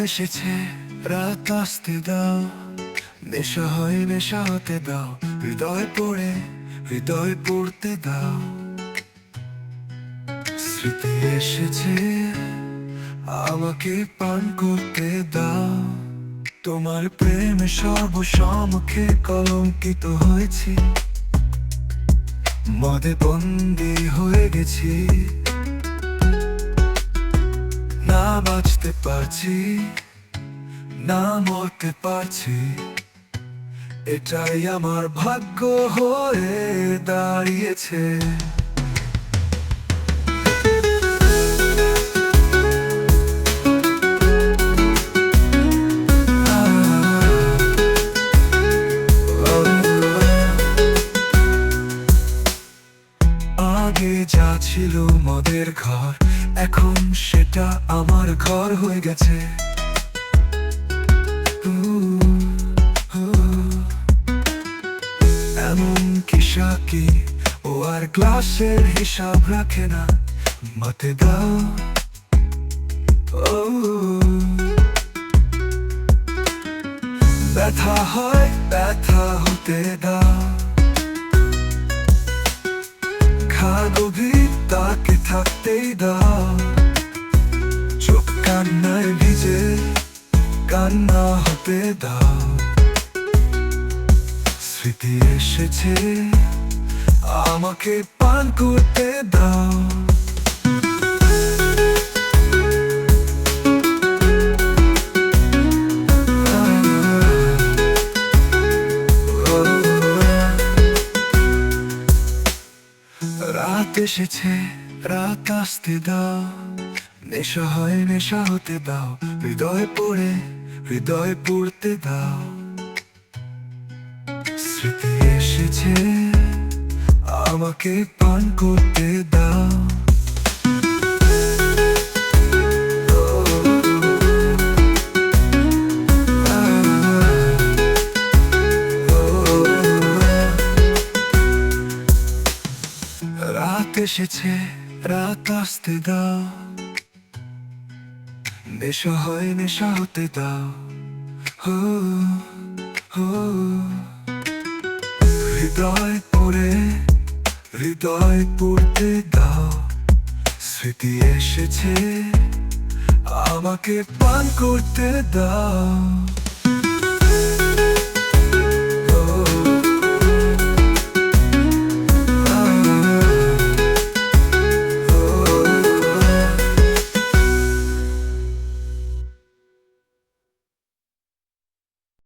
এসেছে, রাত আসতে দাও, নেশা হয় নেশা হতে দাও, হৃদয় পড়ে হৃদয় পড়তে দাও। স্মৃতি এসেছে, আমাকে পান করতে দাও। তোমার প্রেমে সর্বসমুখে কলঙ্কিত হয়েছি, মদে বন্দী হয়ে গেছি। না বাঁচতে পারছি, না মরতে পারছি, এটাই আমার ভাগ্য হয়ে দাঁড়িয়েছে। আগে যা ছিল মদের ঘর, এখন সেটা আমার ঘর হয়ে গেছে। এমন কি সাকি ও আর গ্লাসের হিসাব রাখে না, মতে দাও। ব্যথা হয় ব্যথা হতে দাও, গভীর তাকে থাকতেই দাও। চোখ কান্নায় ভিজে কান্না হতে দাও। স্মৃতি এসেছে, আমাকে পান করতে দাও। রাত এসেছে, রাত আসতে দাও, নেশা হয় নেশা হতে দাও, হৃদয় পড়ে হৃদয় পড়তে দাও। স্মৃতি এসেছে, আমাকে পান করতে দাও। রাত এসেছে, রাত আসতে দাও, নেশা হয় নেশা হতে দাও। হৃদয় পড়ে হৃদয় পড়তে দাও। স্মৃতি এসেছে, আমাকে পান করতে দাও।